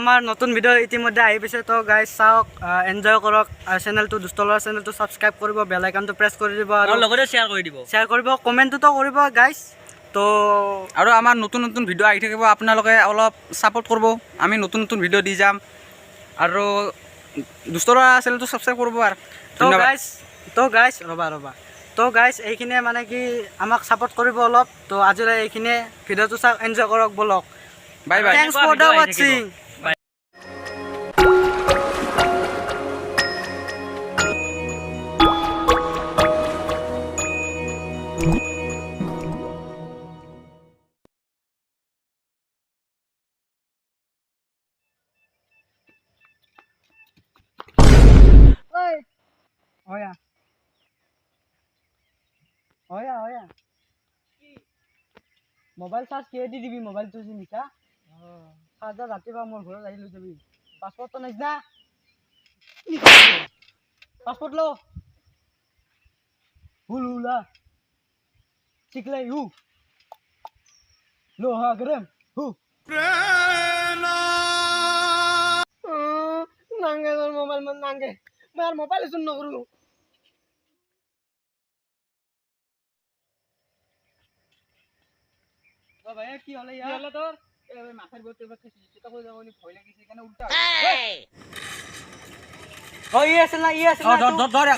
আমাৰ নতুন ভিডিঅ' ইতিমধ্যে আহি পাইছে। তো গাইজ চাওক, এনজয় কৰক। চেনেলটো দুষ্ট ল'ৰা চেনেলটো ছাবস্ক্ৰাইব কৰিব, বেল আইকনটো প্ৰেছ কৰি দিব আৰু লগতে শ্বেয়াৰ কৰি দিব, কমেণ্টটো কৰিব গাইজ। তো আৰু আমাৰ নতুন নতুন ভিডিঅ' আহি থাকিব, আপোনালোকে অলপ ছাপোৰ্ট কৰিব, আমি নতুন নতুন ভিডিঅ' দি যাম। আৰু দুষ্ট ল'ৰা চেনেলটো ছাবস্ক্ৰাইব কৰিব। আৰু তো গাইজ এইখিনিয়ে মানে কি আমাক ছাপোৰ্ট কৰিব অলপ। তো আজিলৈ এইখিনিয়ে, ভিডিঅ'টো চাওক, এনজয় কৰক, বলক। Bye bye. Thanks for the watching. Mobile charge কিহে দি দিবি? মোবাইলটো যে নিছা চাৰ্জাৰ ৰাতিপুৱা মোৰ ঘৰত আহি লৈ যাবি। পাছপৰ্টটো নাই না? পাছপৰ্ট লো হুলা চিকলাই হু লো হা গরম হু নাঙ্গে মোবাইল মন নাঙ্গে মার মোবাইল শুন না করু। ভাই কি হলো ইয়ার? কি হলো তোর? এই মাথার ভিতরে বাকি সেটা কই যাবনি, ভয় লাগিছে এখানে উল্টা। ও ইয়েস না ধর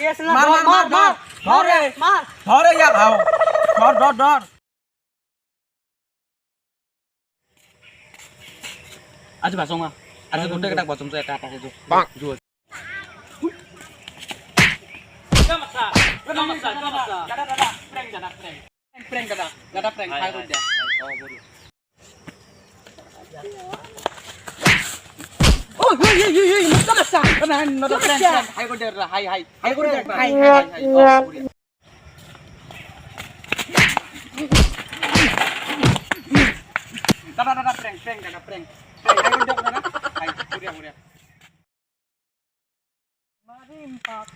ইয়া খাও ধর আজি বাচঙা, আজি গোটে কেইটা বাচম তো এটা পাকে জো প্রেং খাই কই দিয়া। ও এই মুস্তামাসা না প্রেং হাই কই দিয়া, হাই কই দিয়া, হাই দাদা প্রেং হাই কই দিয়া, হাই পুরিয়া মারিম পাক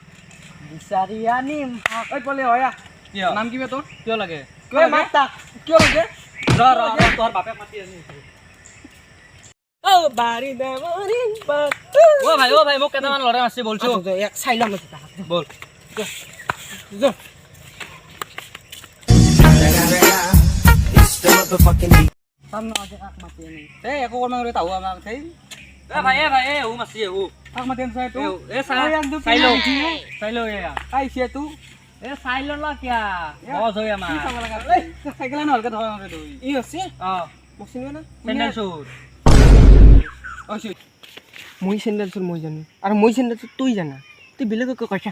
বিচারিয়া নিম পাক। ওই বলে হয়া নাম কি বে তোর? কিয় লাগে? কই মারতা কিয় লাগে? র তোর বাপে মাতি আছে। ও বাড়ি দে মারিম পাক। ও ভাই মোক কেটামান লড়াই মারছি বলছো। এক সাইলাম আছে তা বল। যো সামনে আজে কাক মাতি নি এ একো কর্ম করে তাও আমার খাই। এ ভাই ও মারছি ও কাক মাতি আনছ তুই? এ সাইলো এয়া আইছে তু এ সাইলো না কিয়া বস হই আমার। কি চাব লাগা? এই সাইকেল না হলকে ধরে আমারে তুই। ই আছে বসিনি না স্যান্ডেল শুট আইছে। মই স্যান্ডেল চুর মই জানি আর মই স্যান্ডেল চুর তুই জানা, তুই বেলেগ কে কইছা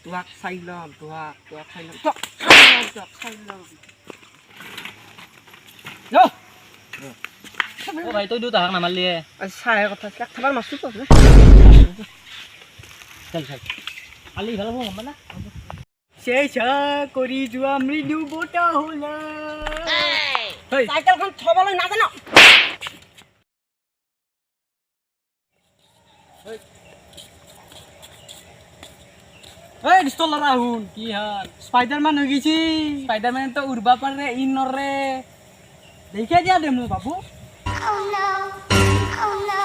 তুয়াক সাইলাম তুয়াক সাইলাম যো ও ভাই তুই দুটা হাক না মারলি। সাহে কথা কাক খাবার মাছটো তো চল আলি ভালো হম না শেষা করি জুয়া মৃদু গোটা হলা। সাইকেলখন থবলৈ না জানো? এই ডিস্টল লৰা হুন কি হাল? স্পাইডারম্যান হৈ গেছি। স্পাইডারম্যান তো উড়বা পারে ইনর রে দেখে দিয়া দে মো বাবু। Oh no, oh no.